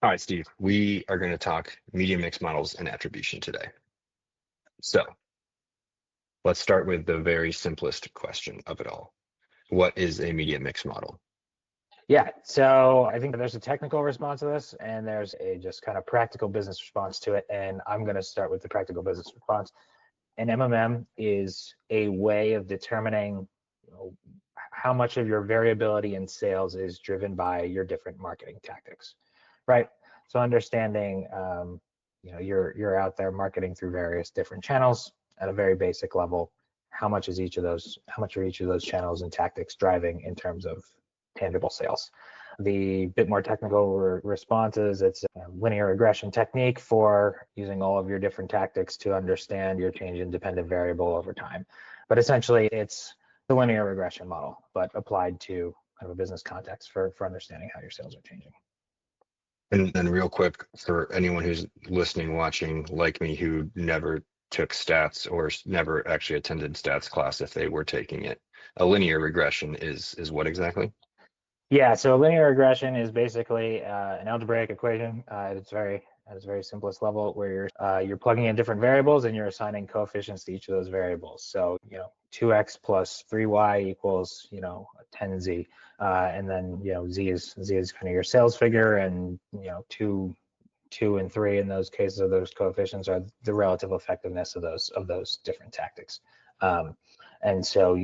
All right, Steve, we are going to talk media mix models and attribution today. So let's start with the very simplest question of it all. What is a media mix model? Yeah, so I think there's a technical response to this, and there's a just kind of practical business response to it. And I'm going to start with the practical business response. An MMM is a way of determining, how much of your variability in sales is driven by your different marketing tactics, right? So understanding, you're out there marketing through various different channels at a very basic level. How much are each of those channels and tactics driving in terms of tangible sales? The bit more technical responses, it's a linear regression technique for using all of your different tactics to understand your change in dependent variable over time. But essentially, it's the linear regression model, but applied to kind of a business context for understanding how your sales are changing. And then real quick, for anyone who's listening, watching, like me, who never took stats or never actually attended stats class if they were taking it, a linear regression is what exactly? Yeah, so linear regression is basically an algebraic equation. At its very simplest level, where you're plugging in different variables and you're assigning coefficients to each of those variables. So 2x plus 3y equals 10z, and then z is kind of your sales figure, and 2 and 3 in those cases of those coefficients are the relative effectiveness of those different tactics. And so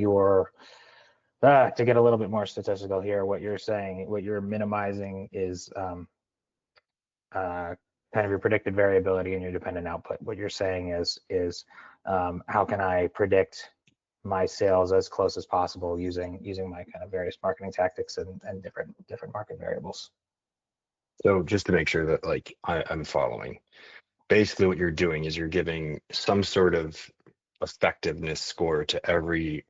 to get a little bit more statistical here, what you're minimizing is kind of your predicted variability and your dependent output. What you're saying is how can I predict my sales as close as possible using my kind of various marketing tactics and different market variables. So just to make sure that I'm following, basically what you're doing is you're giving some sort of effectiveness score to every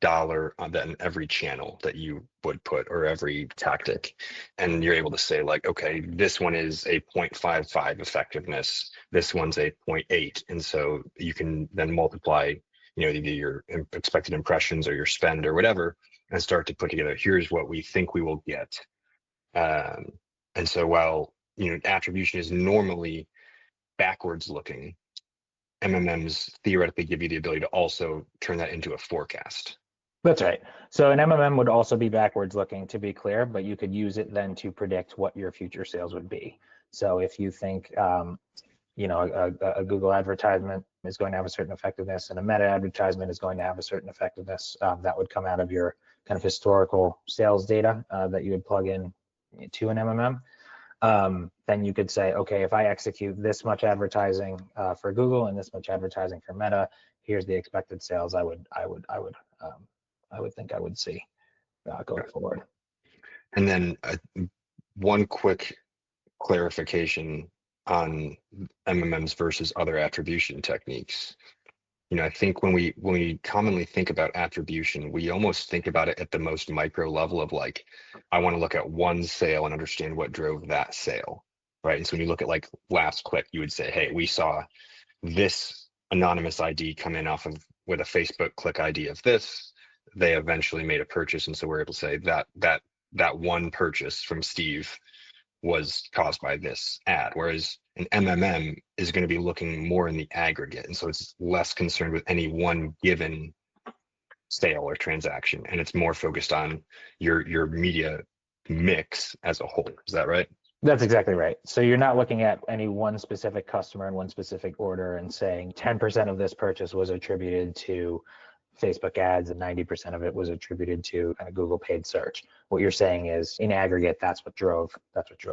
dollar on that in every channel that you would put, or every tactic, and you're able to say okay, this one is a 0.55 effectiveness, this one's a 0.8, and so you can then multiply either your expected impressions or your spend or whatever, and start to put together, here's what we think we will get. And so while attribution is normally backwards looking, MMMs theoretically give you the ability to also turn that into a forecast. That's right. So an MMM would also be backwards looking, to be clear, but you could use it then to predict what your future sales would be. So if you think, a Google advertisement is going to have a certain effectiveness and a Meta advertisement is going to have a certain effectiveness, that would come out of your kind of historical sales data that you would plug in to an MMM. Then you could say, okay, if I execute this much advertising for Google and this much advertising for Meta, here's the expected sales I would think I would see going forward. And then one quick clarification on MMMs versus other attribution techniques. I think when we commonly think about attribution, we almost think about it at the most micro level of I want to look at one sale and understand what drove that sale, right? And so when you look at last click, you would say, hey, we saw this anonymous ID come in with a Facebook click ID of this. They eventually made a purchase, and so we're able to say that one purchase from Steve was caused by this ad, whereas an MMM is going to be looking more in the aggregate, and so it's less concerned with any one given sale or transaction, and it's more focused on your media mix as a whole. Is that right? That's exactly right. So you're not looking at any one specific customer and one specific order and saying 10% of this purchase was attributed to Facebook ads and 90% of it was attributed to kind of Google paid search. What you're saying is, in aggregate, that's what drove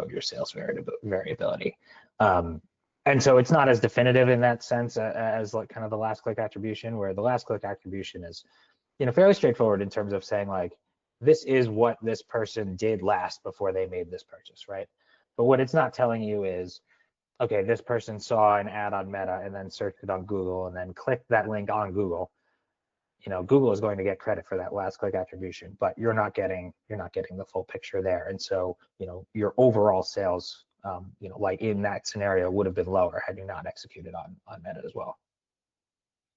your sales variability. And so it's not as definitive in that sense as kind of the last click attribution, where the last click attribution is fairly straightforward in terms of saying this is what this person did last before they made this purchase, right? But what it's not telling you is, okay, this person saw an ad on Meta and then searched it on Google and then clicked that link on Google. Google is going to get credit for that last click attribution, but you're not getting the full picture there. And so, your overall sales, in that scenario, would have been lower had you not executed on Meta as well.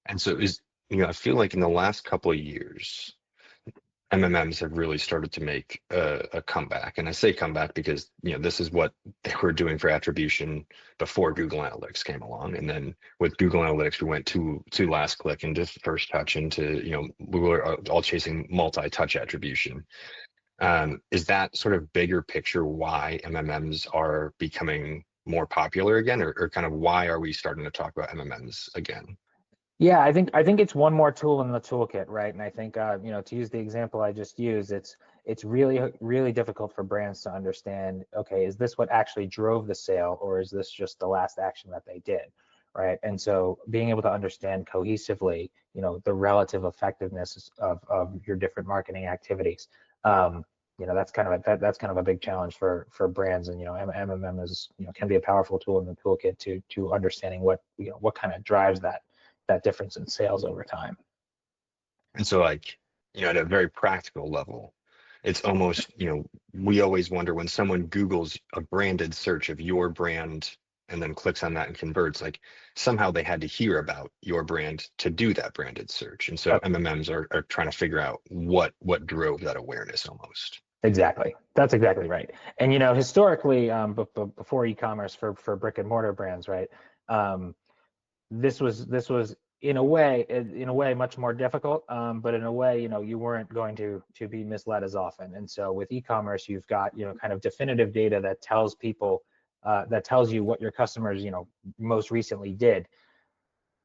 And so I feel like in the last couple of years, MMMs have really started to make a comeback. And I say comeback because, this is what they were doing for attribution before Google Analytics came along. And then with Google Analytics, we went to last click and just first touch into, we were all chasing multi-touch attribution. Is that sort of bigger picture why MMMs are becoming more popular again, or kind of why are we starting to talk about MMMs again? Yeah, I think it's one more tool in the toolkit, right? And I think to use the example I just used, it's really difficult for brands to understand, okay, is this what actually drove the sale, or is this just the last action that they did, right? And so being able to understand cohesively, the relative effectiveness of your different marketing activities, that's kind of a big challenge for brands. And MMM is can be a powerful tool in the toolkit to understanding what kind of drives that difference in sales over time. And so at a very practical level, it's almost, we always wonder when someone Googles a branded search of your brand and then clicks on that and converts, like somehow they had to hear about your brand to do that branded search. And so MMMs are trying to figure out what drove that awareness almost. Exactly. That's exactly right. And historically, before e-commerce for brick and mortar brands, right? This was in a way much more difficult, but in a way you weren't going to be misled as often. And so with e-commerce, you've got kind of definitive data that tells people that tells you what your customers most recently did,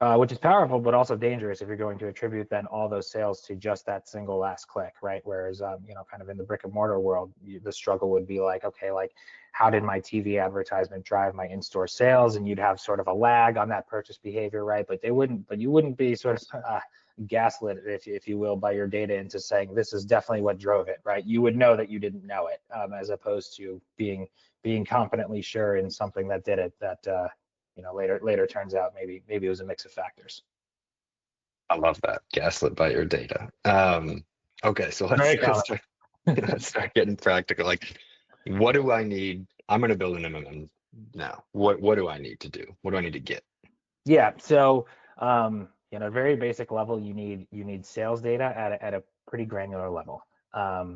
which is powerful but also dangerous if you're going to attribute then all those sales to just that single last click, right? Whereas kind of in the brick and mortar world, the struggle would be like, okay, like how did my TV advertisement drive my in-store sales? And you'd have sort of a lag on that purchase behavior, right? But you wouldn't be sort of gaslit, if you will, by your data into saying this is definitely what drove it, right? You would know that you didn't know it, as opposed to being confidently sure in something that did it, that later turns out maybe it was a mix of factors. I love that, gaslit by your data. Okay, so let's start getting practical. Like, what do I need? I'm going to build an MMM now. What do I need to do? What do I need to get? Yeah, so very basic level, you need sales data at a pretty granular level.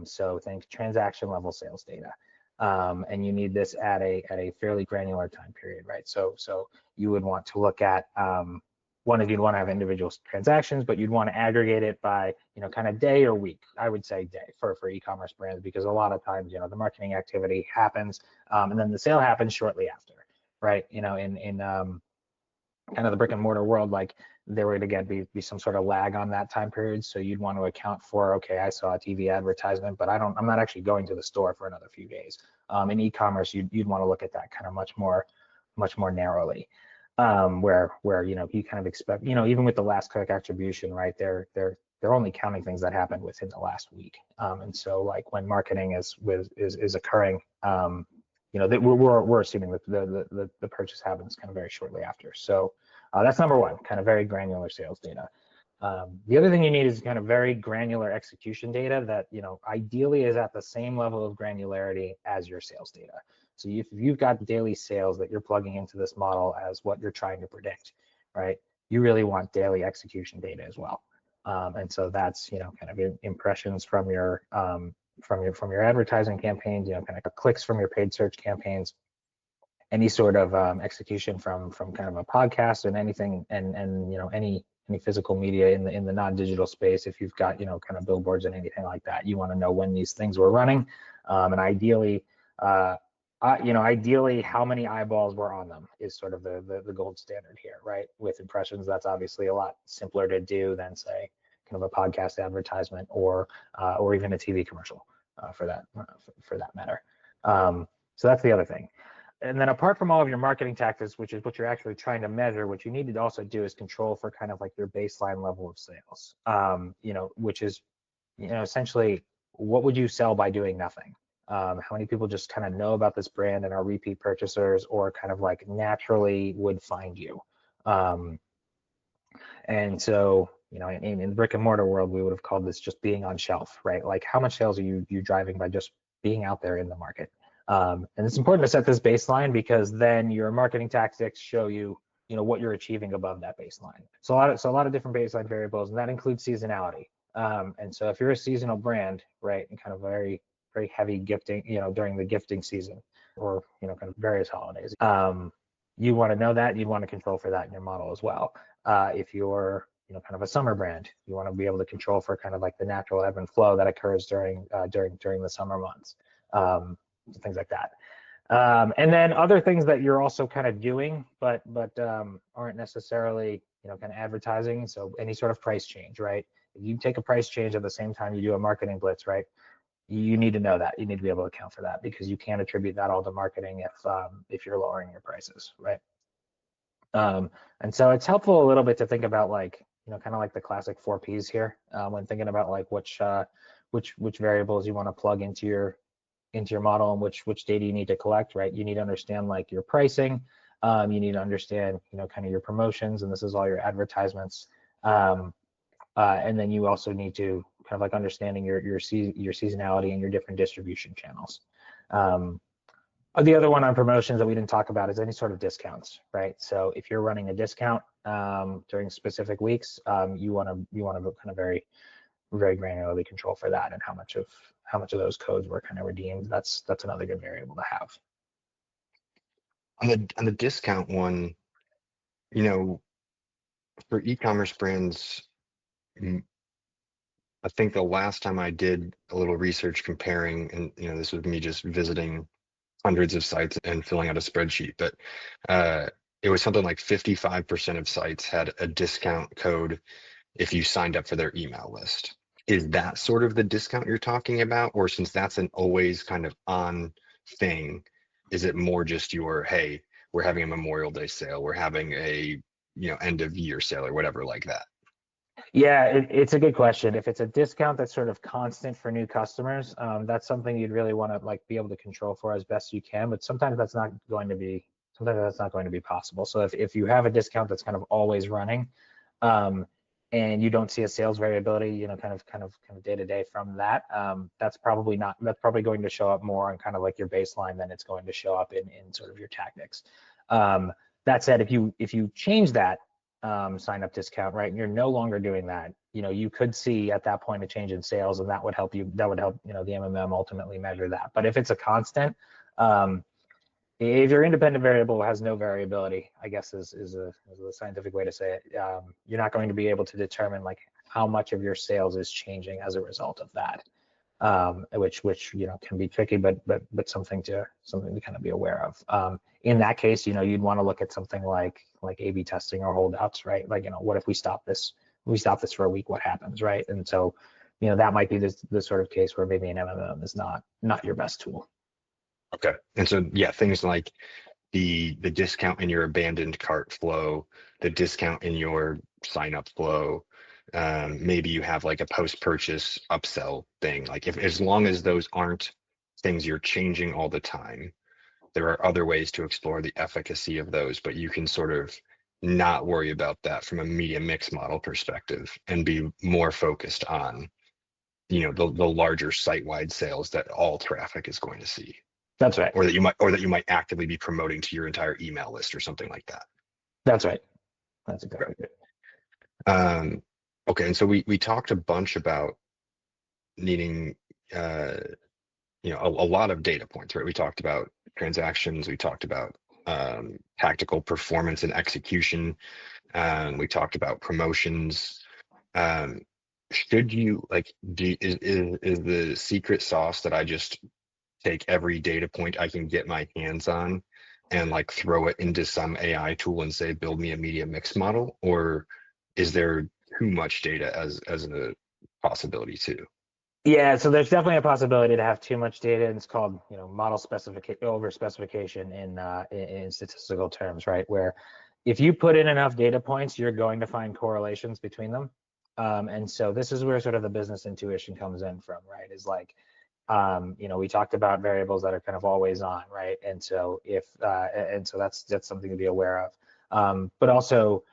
So think transaction level sales data. And you need this at a fairly granular time period, right? So you would want to look at you'd want to have individual transactions, but you'd want to aggregate it by kind of day or week. I would say day for e-commerce brands, because a lot of times the marketing activity happens and then the sale happens shortly after, right? In kind of the brick and mortar world, like there would again be some sort of lag on that time period. So you'd want to account for, okay, I saw a TV advertisement, but I'm not actually going to the store for another few days. In e-commerce, you'd want to look at that kind of much more narrowly, where you kind of expect, even with the last click attribution, right? They're only counting things that happened within the last week. And so like when marketing is occurring, that we're assuming that the purchase happens kind of very shortly after. So that's number one, kind of very granular sales data. The other thing you need is kind of very granular execution data that ideally is at the same level of granularity as your sales data. So if you've got daily sales that you're plugging into this model as what you're trying to predict, right? You really want daily execution data as well. And so that's kind of impressions from your advertising campaigns, kind of clicks from your paid search campaigns, any sort of execution from kind of a podcast and anything, and any physical media in the non-digital space. If you've got kind of billboards and anything like that, you want to know when these things were running, and ideally how many eyeballs were on them is sort of the gold standard here, right? With impressions, that's obviously a lot simpler to do than say kind of a podcast advertisement or even a TV commercial for that matter. So that's the other thing. And then apart from all of your marketing tactics, which is what you're actually trying to measure, what you need to also do is control for kind of like your baseline level of sales, which is, essentially what would you sell by doing nothing? How many people just kind of know about this brand and are repeat purchasers, or kind of like naturally would find you? And so, in the brick and mortar world, we would have called this just being on shelf, right? Like how much sales are you driving by just being out there in the market? And it's important to set this baseline, because then your marketing tactics show you, what you're achieving above that baseline. So a lot of different baseline variables, and that includes seasonality. And so if you're a seasonal brand, right, and kind of very, very heavy gifting, during the gifting season or, kind of various holidays, you want to know that, you want to control for that in your model as well. If you're, kind of a summer brand, you want to be able to control for kind of like the natural ebb and flow that occurs during the summer months, things like that. And then other things that you're also kind of doing, but aren't necessarily, kind of advertising. So any sort of price change, right? If you take a price change at the same time you do a marketing blitz, right? You need to know that. You need to be able to account for that because you can't attribute that all to marketing if you're lowering your prices, right? And so it's helpful a little bit to think about like, kind of like the classic 4Ps here when thinking about like which variables you want to plug into your model and which data you need to collect, right? You need to understand like your pricing. You need to understand, kind of your promotions, and this is all your advertisements. And then you also need to kind of like understanding your seasonality and your different distribution channels. The other one on promotions that we didn't talk about is any sort of discounts, right? So if you're running a discount during specific weeks, you want to kind of very, very granularly control for that and how much of those codes were kind of redeemed. That's another good variable to have. On the discount one, for e-commerce brands, I think the last time I did a little research comparing, and this was me just visiting hundreds of sites and filling out a spreadsheet, but it was something like 55% of sites had a discount code if you signed up for their email list. Is that sort of the discount you're talking about? Or since that's an always kind of on thing, is it more just hey, we're having a Memorial Day sale, we're having a, end of year sale or whatever like that? Yeah, it's a good question. If it's a discount that's sort of constant for new customers, that's something you'd really want to like be able to control for as best you can. But sometimes that's not going to be possible. So if you have a discount that's kind of always running, and you don't see a sales variability, kind of day to day from that, that's probably going to show up more on kind of like your baseline than it's going to show up in sort of your tactics. That said, if you change that sign up discount, right, and you're no longer doing that, you could see at that point a change in sales, and that would help the MMM ultimately measure that. But if it's a constant, if your independent variable has no variability, I guess is a scientific way to say it, you're not going to be able to determine like how much of your sales is changing as a result of that, which can be tricky, but something to kind of be aware of. In that case, you'd want to look at something like A/B testing or holdouts, right? Like, what if we stop this? For a week, what happens, right? And so, that might be the sort of case where maybe an MMM is not your best tool. Okay. And so, yeah, things like the discount in your abandoned cart flow, the discount in your sign up flow, maybe you have like a post-purchase upsell thing. Like as long as those aren't things you're changing all the time, there are other ways to explore the efficacy of those, but you can sort of not worry about that from a media mix model perspective and be more focused on, the larger site-wide sales that all traffic is going to see. That's right. Or that you might actively be promoting to your entire email list or something like that. That's right. That's exactly it. Okay, and so we talked a bunch about needing a lot of data points, right? We talked about transactions, we talked about tactical performance and execution, we talked about promotions. Should you is the secret sauce that I just take every data point I can get my hands on and like throw it into some AI tool and say, build me a media mix model? Or is there too much data as a possibility too? Yeah, so there's definitely a possibility to have too much data, and it's called, model specification, over specification in statistical terms, right? Where if you put in enough data points, you're going to find correlations between them. And so this is where sort of the business intuition comes in from, right? Is like, we talked about variables that are kind of always on, right? And so that's something to be aware of. But also,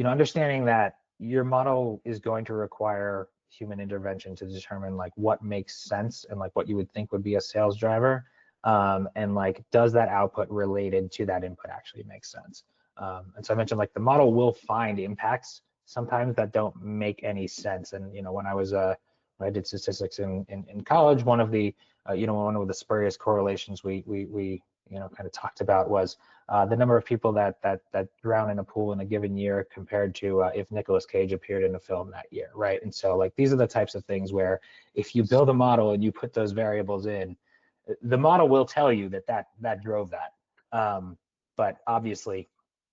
understanding that your model is going to require human intervention to determine like what makes sense and like what you would think would be a sales driver, and like does that output related to that input actually make sense. And so I mentioned like the model will find impacts sometimes that don't make any sense. And when I did statistics in college, one of the one of the spurious correlations we kind of talked about was the number of people that drown in a pool in a given year compared to if Nicolas Cage appeared in a film that year, right? And so like these are the types of things where if you build a model and you put those variables in, the model will tell you that drove that. But obviously,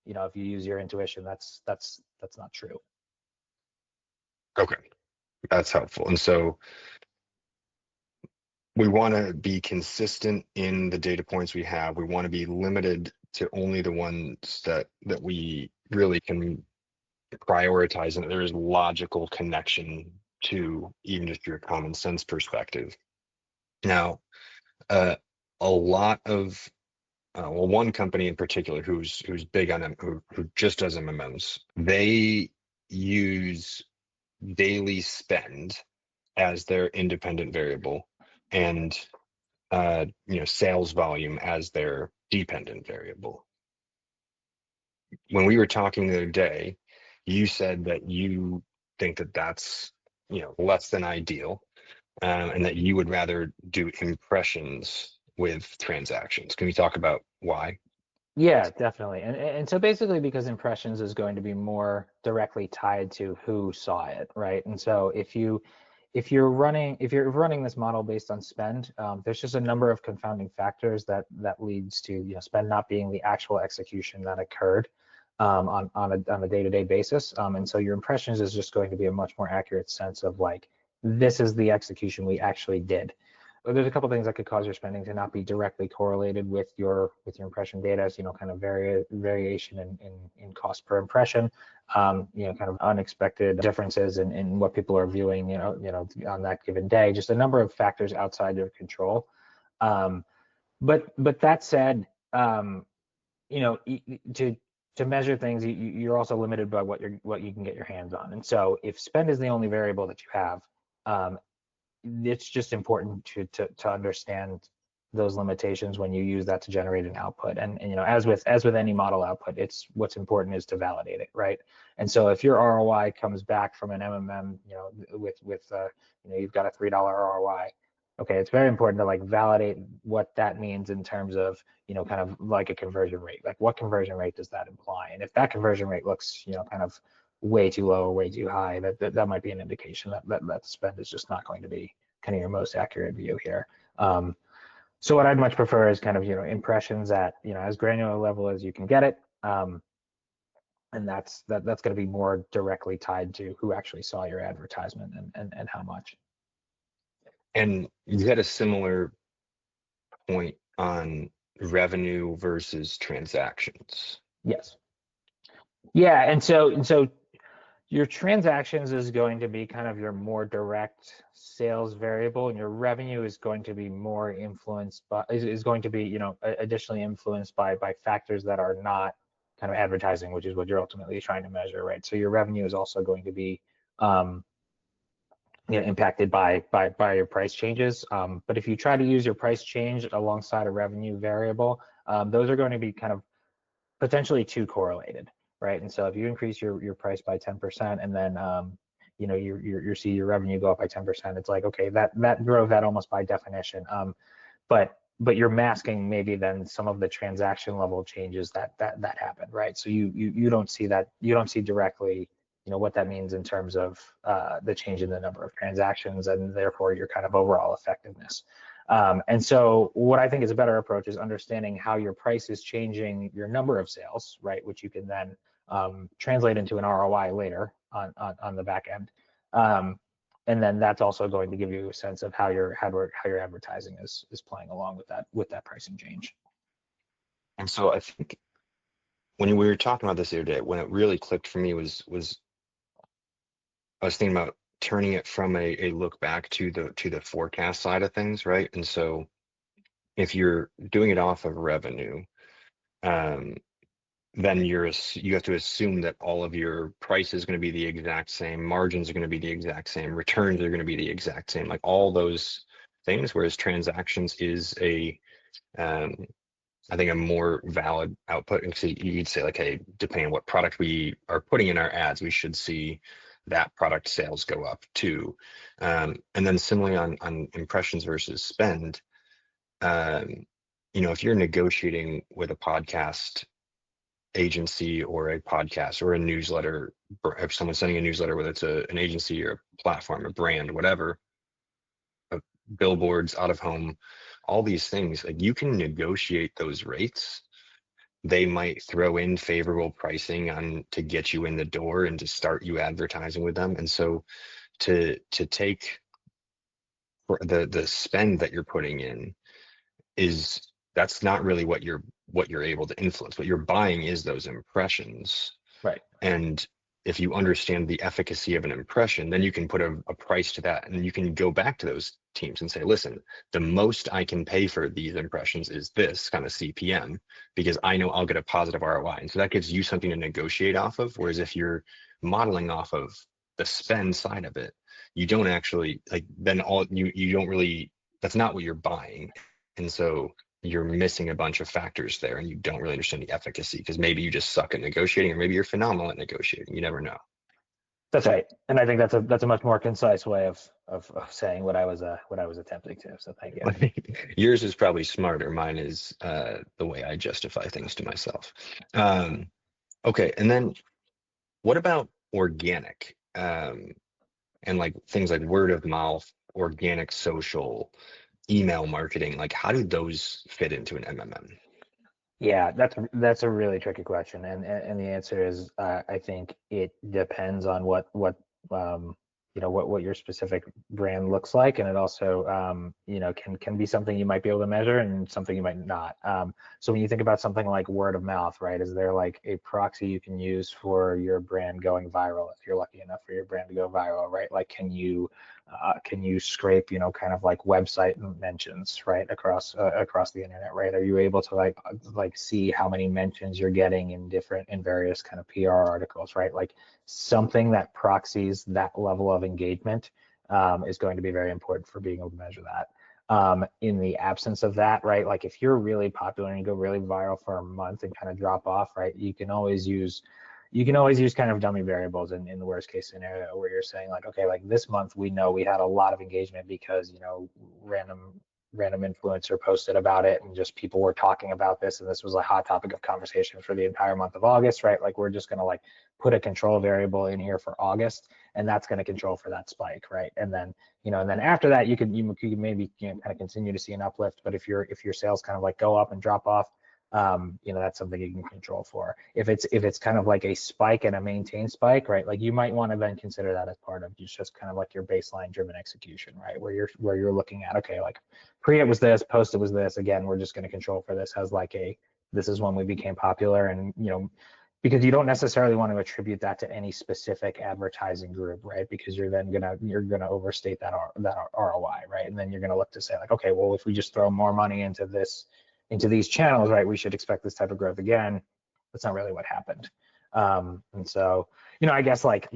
if you use your intuition, that's not true. Okay, that's helpful. And so we want to be consistent in the data points we have. We want to be limited to only the ones that we really can prioritize, and there is logical connection to even just your common sense perspective. Now, a lot of one company in particular who's big on who just does MMMs, they use daily spend as their independent variable, and sales volume as their dependent variable. When we were talking the other day, you said that you think that that's less than ideal, and that you would rather do impressions with transactions. Can we talk about why? Yeah, definitely. And so basically because impressions is going to be more directly tied to who saw it, right? And so if you're running this model based on spend, there's just a number of confounding factors that leads to spend not being the actual execution that occurred on a day-to-day basis. And so your impressions is just going to be a much more accurate sense of like, this is the execution we actually did. There's a couple things that could cause your spending to not be directly correlated with your impression data. So, kind of variation in cost per impression, kind of unexpected differences in what people are viewing, on that given day. Just a number of factors outside your control. But that said, to measure things, you're also limited by what you can get your hands on. And so, if spend is the only variable that you have, it's just important to understand those limitations when you use that to generate an output. And as with any model output, it's what's important is to validate it, right? And so if your ROI comes back from an MMM, with you've got a $3 ROI, okay, it's very important to like validate what that means in terms of kind of like a conversion rate. Like what conversion rate does that imply? And if that conversion rate looks kind of way too low or way too high, that might be an indication that spend is just not going to be kind of your most accurate view here. So what I'd much prefer is kind of impressions at as granular level as you can get it, and that's going to be more directly tied to who actually saw your advertisement and how much. And you had a similar point on revenue versus transactions. Yes. Yeah, and so your transactions is going to be kind of your more direct sales variable, and your revenue is going to be more influenced by is going to be additionally influenced by factors that are not kind of advertising, which is what you're ultimately trying to measure, right? So your revenue is also going to be impacted by your price changes. But if you try to use your price change alongside a revenue variable, those are going to be kind of potentially too correlated, right? And so if you increase your price by 10% and then you see your revenue go up by 10%, it's like, okay, that drove that almost by definition. But you're masking maybe then some of the transaction level changes that happen, right? So you don't see that, you don't see directly what that means in terms of the change in the number of transactions and therefore your kind of overall effectiveness. And so what I think is a better approach is understanding how your price is changing your number of sales, right? Which you can then translate into an ROI later on the back end. And then that's also going to give you a sense of how your advertising is playing along with that pricing change. And so I think when we were talking about this the other day, when it really clicked for me was I was thinking about turning it from a look back to the forecast side of things, right? And so if you're doing it off of revenue, then you have to assume that all of your price is going to be the exact same, margins are going to be the exact same, returns are going to be the exact same, like all those things. Whereas transactions is I think a more valid output. And so you'd say like, hey, depending on what product we are putting in our ads, we should see that product sales go up too. And then similarly on impressions versus spend, if you're negotiating with a podcast agency or a podcast or a newsletter, or if someone's sending a newsletter, whether it's an agency or a platform, a brand, whatever, billboards, out of home, all these things, like you can negotiate those rates. They might throw in favorable pricing on to get you in the door and to start you advertising with them. And so to take the spend that you're putting in that's not really what you're able to influence. What you're buying is those impressions. Right. And if you understand the efficacy of an impression, then you can put a price to that, and you can go back to those teams and say, listen, the most I can pay for these impressions is this kind of CPM, because I know I'll get a positive ROI. And so that gives you something to negotiate off of. Whereas if you're modeling off of the spend side of it, you don't actually then you don't really, that's not what you're buying. And so you're missing a bunch of factors there, and you don't really understand the efficacy, because maybe you just suck at negotiating, or maybe you're phenomenal at negotiating. You never know. That's right. And I think that's a much more concise way of saying what I was attempting to. So thank you. Yours is probably smarter. Mine is the way I justify things to myself. Okay, and then what about organic? And like things like word of mouth, organic social, email marketing, like how do those fit into an MMM? Yeah, that's a really tricky question, and the answer is I think it depends on um, what your specific brand looks like, and it also can be something you might be able to measure and something you might not. So when you think about something like word of mouth, right, is there like a proxy you can use for your brand going viral if you're lucky enough for your brand to go viral, right? Like can you scrape kind of like website mentions right across the internet, right? Are you able to like see how many mentions you're getting in various kind of PR articles, right? Like something that proxies that level of engagement is going to be very important for being able to measure that. In the absence of that, right, like if you're really popular and you go really viral for a month and kind of drop off, right, you can always use kind of dummy variables in the worst case scenario, where you're saying like, okay, like this month we know we had a lot of engagement because random influencer posted about it and just people were talking about this, and this was a hot topic of conversation for the entire month of August, right? Like we're just going to like put a control variable in here for August, and that's going to control for that spike, right? And then after that you could maybe kind of continue to see an uplift, but if your sales kind of like go up and drop off, that's something you can control for. If it's kind of like a spike and a maintained spike, right? Like you might want to then consider that as part of just kind of like your baseline driven execution, right? Where you're looking at, okay, like pre it was this, post it was this. Again, we're just going to control for this as like this is when we became popular, and because you don't necessarily want to attribute that to any specific advertising group, right? Because you're gonna overstate that ROI, right? And then you're gonna look to say like, okay, well, if we just throw more money into these channels, right, we should expect this type of growth again. That's not really what happened. And so, I guess like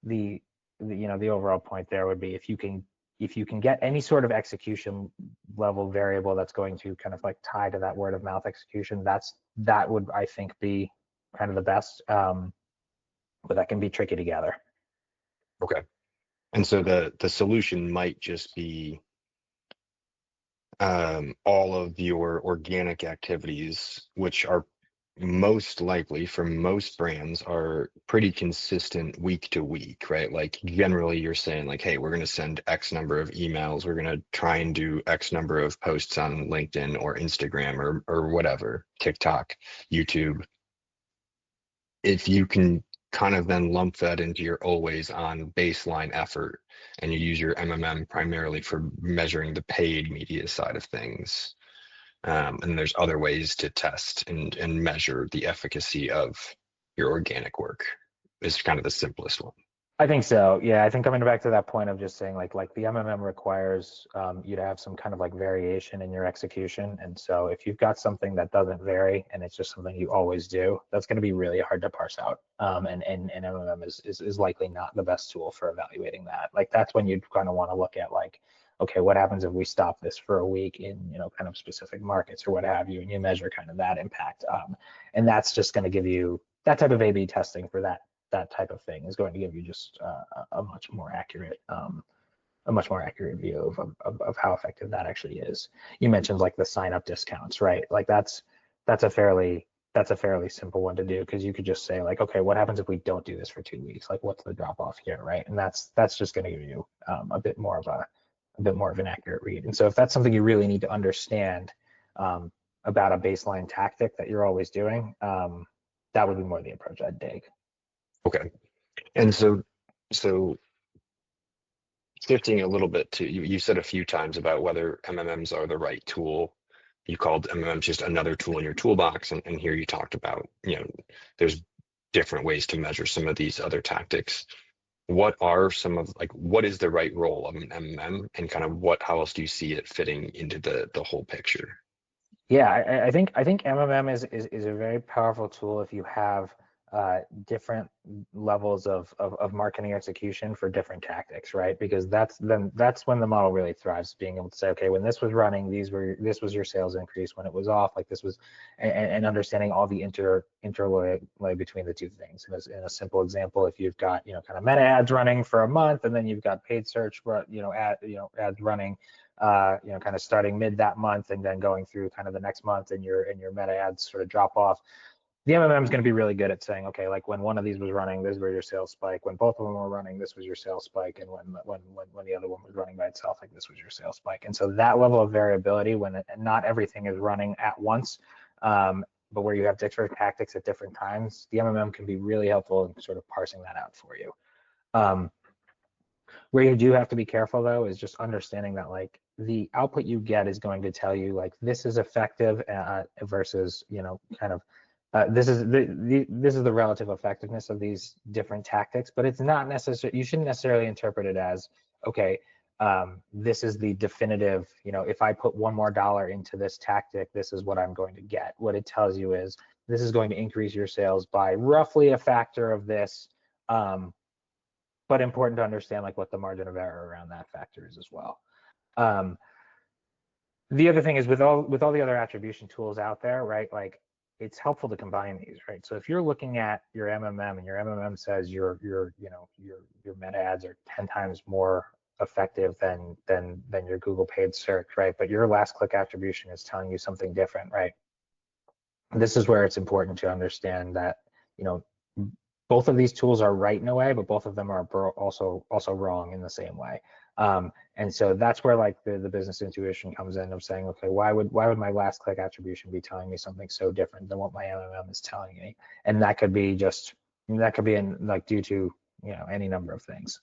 the overall point there would be if you can get any sort of execution level variable that's going to kind of like tie to that word of mouth execution, that would, I think, be kind of the best. But that can be tricky to gather. Okay. And so the solution might just be all of your organic activities, which are most likely for most brands are pretty consistent week to week, right? Like generally you're saying like, hey, we're going to send X number of emails. We're going to try and do X number of posts on LinkedIn or Instagram or whatever, TikTok, YouTube. If you can kind of then lump that into your always on baseline effort, and you use your MMM primarily for measuring the paid media side of things. And there's other ways to test and measure the efficacy of your organic work. Is kind of the simplest one. I think so. Yeah, I think coming back to that point of just saying like the MMM requires you to have some kind of like variation in your execution. And so if you've got something that doesn't vary and it's just something you always do, that's going to be really hard to parse out. And MMM is likely not the best tool for evaluating that. Like that's when you'd kind of want to look at like okay, what happens if we stop this for a week in, kind of specific markets or what have you, and you measure kind of that impact. And that's just going to give you that type of A/B testing for that type of thing is going to give you just a much more accurate view of how effective that actually is. You mentioned like the sign up discounts, right? Like that's a fairly simple one to do, because you could just say like, okay, what happens if we don't do this for 2 weeks? Like, what's the drop off here, right? And that's just going to give you a bit more of an accurate read. And so if that's something you really need to understand about a baseline tactic that you're always doing, that would be more the approach I'd take. Okay. And so shifting a little bit to you said a few times about whether MMMs are the right tool. You called MMMs just another tool in your toolbox, and here you talked about, there's different ways to measure some of these other tactics. What are some of, like, what is the right role of an MMM, and kind of how else do you see it fitting into the whole picture? Yeah, I think MMM is a very powerful tool if you have different levels of marketing execution for different tactics, right? Because that's when the model really thrives, being able to say, okay, when this was running, this was your sales increase. When it was off, like this was, and understanding all the interlay between the two things. In a simple example, if you've got kind of meta ads running for a month, and then you've got paid search ads running kind of starting mid that month and then going through kind of the next month, and your meta ads sort of drop off. The MMM is going to be really good at saying, okay, like when one of these was running, this was your sales spike. When both of them were running, this was your sales spike. And when the other one was running by itself, like this was your sales spike. And so that level of variability, when not everything is running at once, but where you have different tactics at different times, the MMM can be really helpful in sort of parsing that out for you. Where you do have to be careful though is just understanding that like the output you get is going to tell you like this is effective versus kind of this is the relative effectiveness of these different tactics, but it's not necessary. You shouldn't necessarily interpret it as, okay, this is the definitive, if I put $1 more into this tactic, this is what I'm going to get. What it tells you is this is going to increase your sales by roughly a factor of this. But important to understand like what the margin of error around that factor is as well. The other thing is with all the other attribution tools out there, right? Like it's helpful to combine these, right? So if you're looking at your MMM and your MMM says your meta ads are 10 times more effective than your Google paid search, right? But your last click attribution is telling you something different, right? This is where it's important to understand that, both of these tools are right in a way, but both of them are also wrong in the same way. And so that's where like the business intuition comes in of saying, okay, why would my last click attribution be telling me something so different than what my MMM is telling me? And that could be due to any number of things.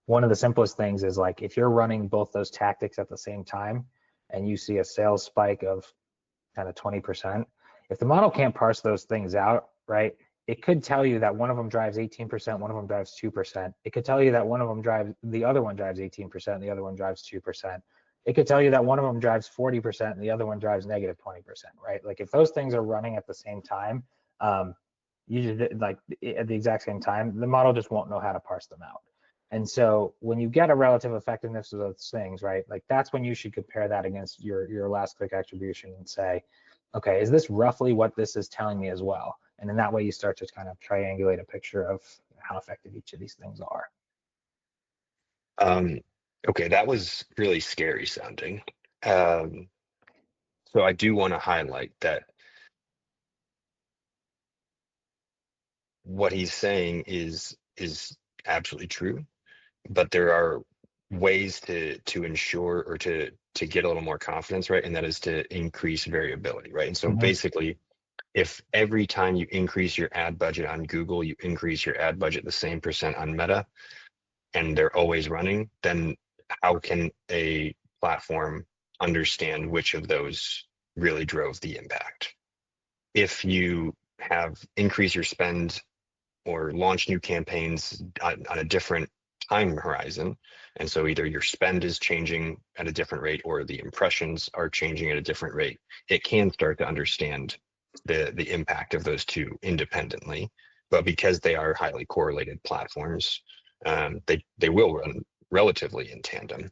One of the simplest things is like if you're running both those tactics at the same time and you see a sales spike of kind of 20%, if the model can't parse those things out, right? It could tell you that one of them drives 18%, one of them drives 2%. It could tell you that the other one drives 18%, and the other one drives 2%. It could tell you that one of them drives 40% and the other one drives negative 20%, right? Like if those things are running at the same time, usually like at the exact same time, the model just won't know how to parse them out. And so when you get a relative effectiveness of those things, right, like that's when you should compare that against your last click attribution and say, okay, is this roughly what this is telling me as well? And in that way, you start to kind of triangulate a picture of how effective each of these things are. Okay, that was really scary sounding. So I do want to highlight that what he's saying is absolutely true, but there are ways to ensure or to get a little more confidence, right? And that is to increase variability, right? And so basically, if every time you increase your ad budget on Google, you increase your ad budget the same percent on Meta, and they're always running, then how can a platform understand which of those really drove the impact? If you have increased your spend or launch new campaigns on a different time horizon, and so either your spend is changing at a different rate or the impressions are changing at a different rate, it can start to understand the impact of those two independently. But because they are highly correlated platforms, they will run relatively in tandem.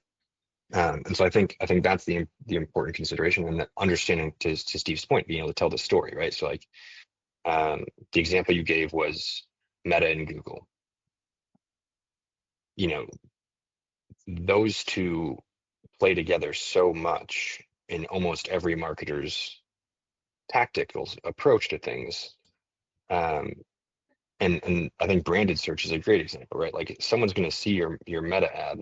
And so I think that's the important consideration, and that understanding, to Steve's point, being able to tell the story, right? So like the example you gave was Meta and Google. You know, those two play together so much in almost every marketer's tactical approach to things. Um, and I think branded search is a great example, right? Like someone's going to see your Meta ad.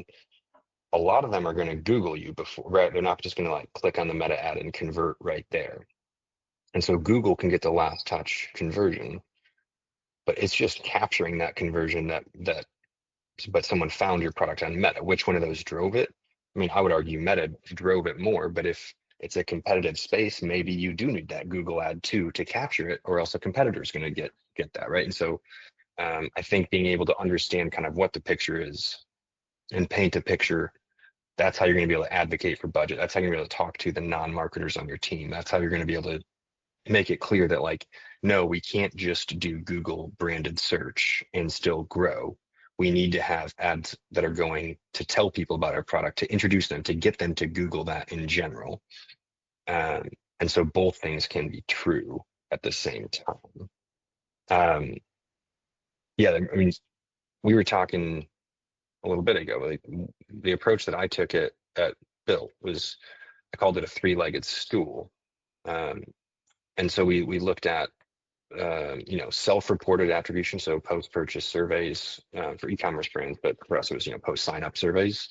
A lot of them are going to Google you before, right? They're not just going to like click on the Meta ad and convert right there. And so Google can get the last touch conversion, but it's just capturing that conversion but someone found your product on Meta. Which one of those drove it? I mean, I would argue Meta drove it more, but if it's a competitive space, maybe you do need that Google ad too to capture it, or else a competitor is going to get that, right? And so I think being able to understand kind of what the picture is and paint a picture, that's how you're going to be able to advocate for budget. That's how you're going to be able to talk to the non-marketers on your team. That's how you're going to be able to make it clear that like, no, we can't just do Google branded search and still grow. We need to have ads that are going to tell people about our product, to introduce them, to get them to Google that in general. Um, and so both things can be true at the same time. Um, yeah, I mean, we were talking a little bit ago, like the approach that I took at Built was, I called it a three-legged stool. Um, and so we looked at self-reported attribution, so post-purchase surveys for e-commerce brands, but for us it was post-sign-up surveys.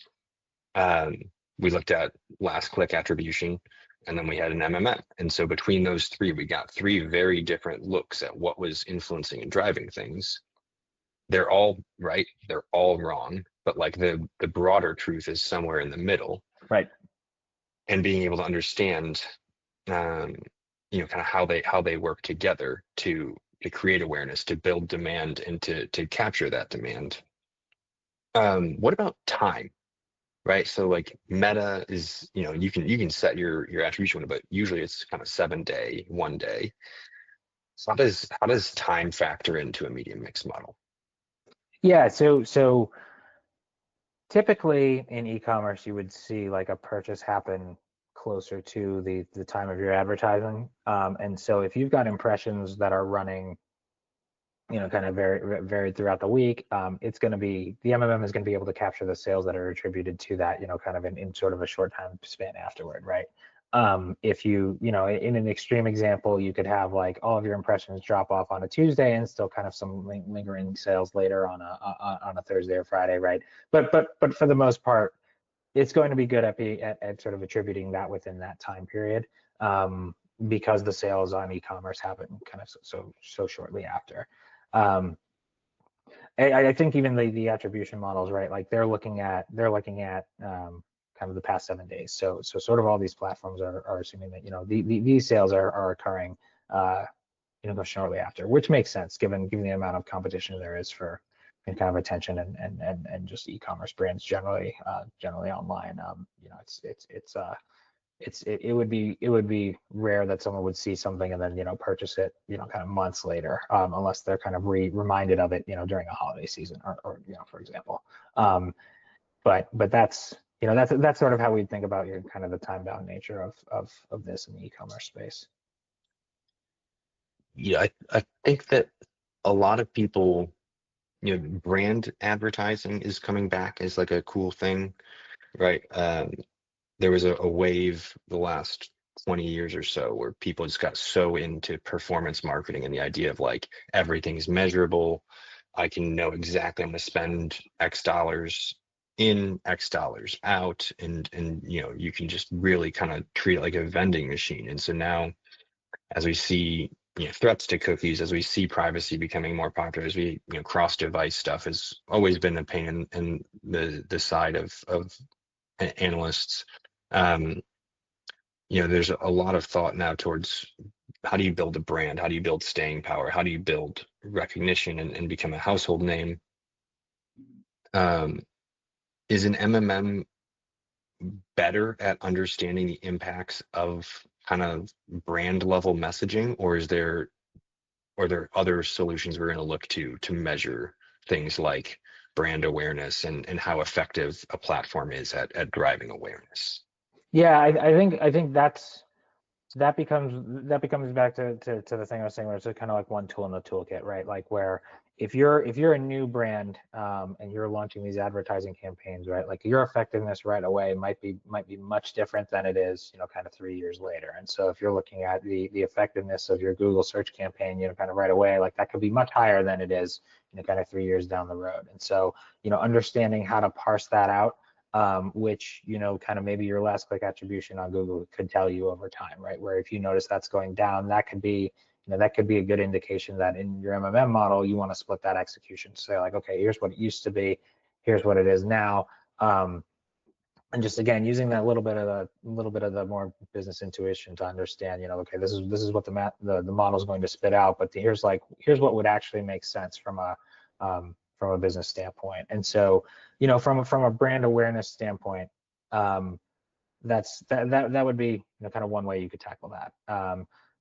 Um, we looked at last-click attribution, and then we had an MMM. And so between those three, we got three very different looks at what was influencing and driving things. They're all right, they're all wrong, but like the broader truth is somewhere in the middle. Right. And being able to understand kind of how they work together to create awareness, to build demand, and to capture that demand. What about time, right? So like Meta is, you can set your attribution window, but usually it's kind of 7-day, 1 day. So how does time factor into a medium mix model? Yeah. So typically in e-commerce, you would see like a purchase happen closer to the time of your advertising. And so if you've got impressions that are running, kind of varied throughout the week, it's going to be, the MMM is going to be able to capture the sales that are attributed to that, kind of in sort of a short time span afterward, right? If in an extreme example, you could have like all of your impressions drop off on a Tuesday and still kind of some lingering sales later on a Thursday or Friday, right? But for the most part, it's going to be good at sort of attributing that within that time period, because the sales on e-commerce happen kind of so shortly after. I think even the attribution models, right? Like they're looking at kind of the past 7 days. So sort of all these platforms are assuming that these sales are occurring shortly after, which makes sense given the amount of competition there is for kind of attention and just e-commerce brands generally online. It would be rare that someone would see something and then purchase it kind of months later, unless they're kind of reminded of it during a holiday season or for example. But that's sort of how we think about your kind of the time bound nature of this in the e-commerce space. Yeah, I think that a lot of people, brand advertising is coming back as like a cool thing, right? There was a wave the last 20 years or so where people just got so into performance marketing and the idea of like everything's measurable. I can know exactly I'm going to spend X dollars in, X dollars out, and you can just really kind of treat it like a vending machine. And so now, as we see threats to cookies, as we see privacy becoming more popular, as we cross-device stuff has always been a pain in the side of analysts. There's a lot of thought now towards how do you build a brand? How do you build staying power? How do you build recognition and become a household name? Is an MMM better at understanding the impacts of kind of brand level messaging, or are there other solutions we're going to look to measure things like brand awareness and how effective a platform is at driving awareness. Yeah, I think that becomes back to the thing I was saying, where it's kind of like one tool in the toolkit, right? Like where if you're a new brand and you're launching these advertising campaigns, right? Like your effectiveness right away might be much different than it is, kind of 3 years later. And so if you're looking at the effectiveness of your Google search campaign, kind of right away, like that could be much higher than it is, kind of 3 years down the road. And so, understanding how to parse that out, which, kind of maybe your last click attribution on Google could tell you over time, right? Where if you notice that's going down, that could be, that could be a good indication that in your MMM model, you want to split that execution. Say like, okay, here's what it used to be, here's what it is now. And just again, using that little bit of the more business intuition to understand, okay, this is what the model is going to spit out, but here's what would actually make sense from a business standpoint. And so, from a brand awareness standpoint, that would be kind of one way you could tackle that.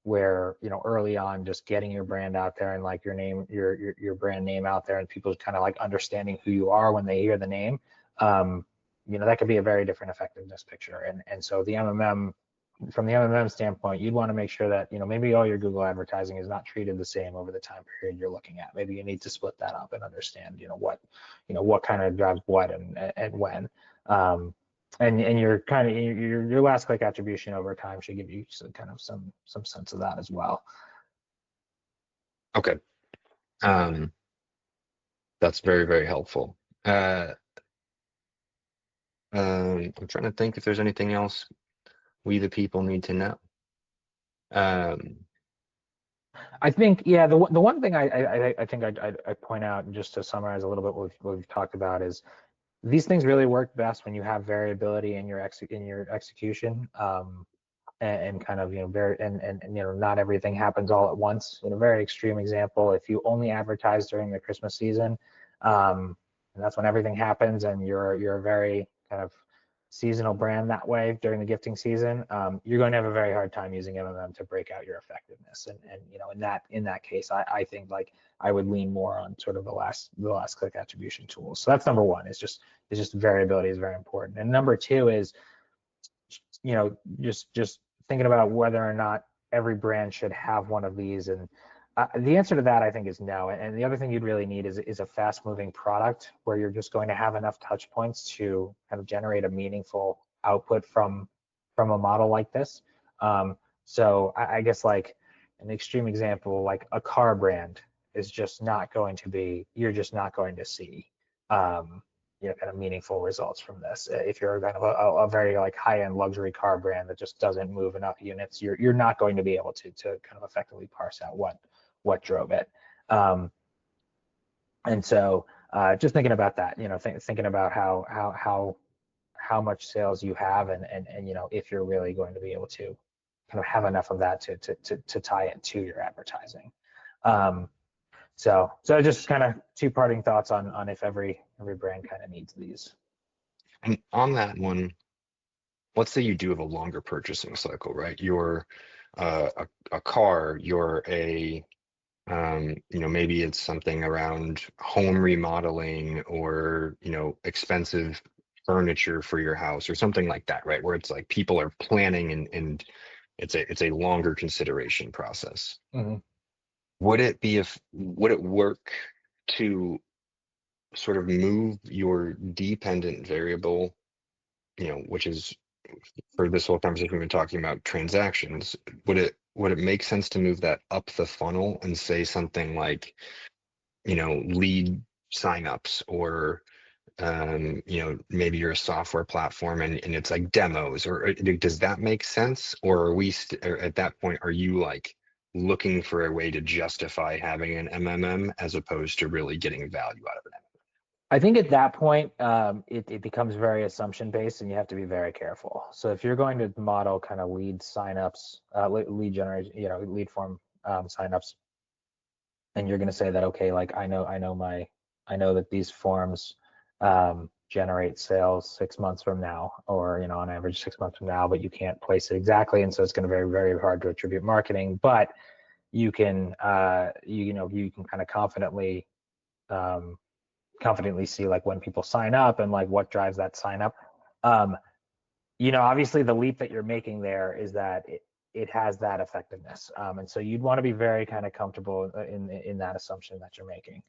Where early on, just getting your brand out there and like your name, your brand name out there, and people kind of like understanding who you are when they hear the name. That could be a very different effectiveness picture. And so the MMM, from the MMM standpoint, you'd want to make sure that maybe all your Google advertising is not treated the same over the time period you're looking at. Maybe you need to split that up and understand what kind of drives what and when. And your kind of your last click attribution over time should give you some sense of that as well. Okay, that's very, very helpful. I'm trying to think if there's anything else we the people need to know. I think, yeah, the one thing I think I'd point out, and just to summarize a little bit what we've talked about, is these things really work best when you have variability in your execution, and kind of not everything happens all at once. In a very extreme example, if you only advertise during the Christmas season, and that's when everything happens, and you're a very kind of seasonal brand that way during the gifting season, you're going to have a very hard time using MMM to break out your effectiveness. And in that case, I think like I would lean more on sort of the last click attribution tools. So that's number one. Is just variability is very important. And number two is just thinking about whether or not every brand should have one of these. And the answer to that, I think, is no. And the other thing you'd really need is a fast-moving product where you're just going to have enough touch points to kind of generate a meaningful output from a model like this. So I guess like an extreme example, like a car brand is just not going to be, you're just not going to see kind of meaningful results from this. If you're kind of a very like high-end luxury car brand that just doesn't move enough units, you're not going to be able to kind of effectively parse out what drove it. And so just thinking about that, thinking about how much sales you have, and if you're really going to be able to kind of have enough of that to tie it to your advertising. So just kind of two parting thoughts on if every brand kind of needs these. And on that one, let's say you do have a longer purchasing cycle, right? You're a car, you're a maybe it's something around home remodeling, or expensive furniture for your house or something like that, right? Where it's like people are planning and it's a longer consideration process. Mm-hmm. Would it work to sort of move your dependent variable, which is, for this whole conversation we've been talking about transactions, would it make sense to move that up the funnel and say something like, lead signups, or maybe you're a software platform and it's like demos, or does that make sense? Or are we or at that point, are you like looking for a way to justify having an MMM as opposed to really getting value out of it? I think at that point, it becomes very assumption based, and you have to be very careful. So if you're going to model kind of lead signups, lead generation, lead form signups, and you're going to say that, okay, like I know that these forms generate sales 6 months from now, or on average 6 months from now, but you can't place it exactly, and so it's going to be very, very hard to attribute marketing. But you can you can kind of confidently confidently see like when people sign up and like what drives that sign up. Um, Obviously the leap that you're making there is that it has that effectiveness. And so you'd want to be very kind of comfortable in that assumption that you're making.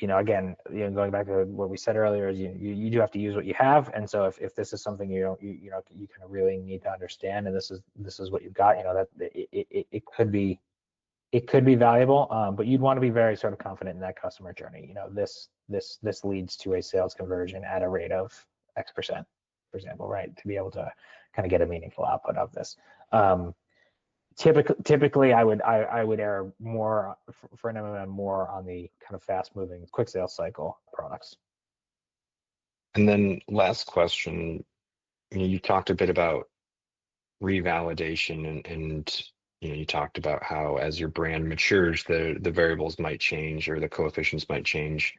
Again, going back to what we said earlier, is you do have to use what you have. And so if this is something you kind of really need to understand, and this is what you've got, that it could be valuable, but you'd want to be very sort of confident in that customer journey. This leads to a sales conversion at a rate of X%, for example, right? To be able to kind of get a meaningful output of this. Typically, I would err more for an MMM more on the kind of fast-moving, quick sales cycle products. And then last question, you talked a bit about revalidation and you talked about how as your brand matures, the variables might change or the coefficients might change.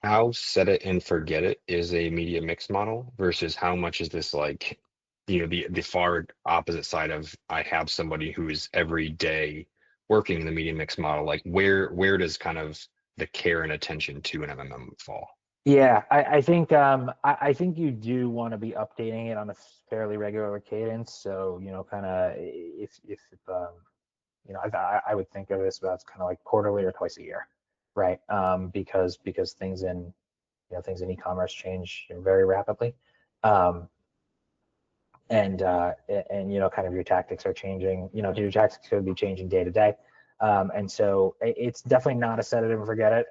How set it and forget it is a media mix model versus how much is this like, the far opposite side of I have somebody who is every day working in the media mix model. Like where does kind of the care and attention to an MMM fall? Yeah, I think I think you do want to be updating it on a fairly regular cadence. So kind of if I would think of this about kind of like quarterly or twice a year, right? Because things in e-commerce change very rapidly, and kind of your tactics are changing. Your tactics could be changing day to day, and so it's definitely not a set it and forget it.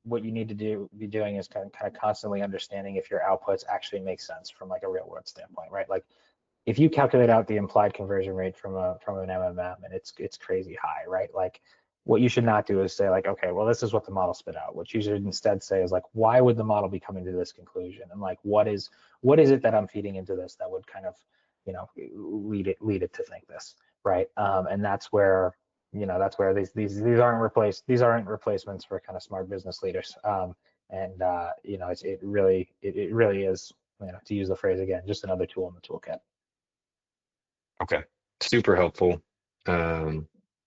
What you need to be doing is kind of constantly understanding if your outputs actually make sense from like a real world standpoint, right? Like if you calculate out the implied conversion rate from an MMM and it's crazy high, right? Like what you should not do is say like, okay, well, this is what the model spit out. What you should instead say is like, why would the model be coming to this conclusion? And like, what is it that I'm feeding into this that would kind of, lead it to think this, right? And that's where these aren't replacements for kind of smart business leaders. It really is, to use the phrase again, just another tool in the toolkit. Okay, super helpful.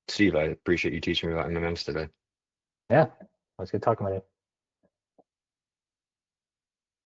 Steve, I appreciate you teaching me about MMMs today. Yeah, it was good talking with you.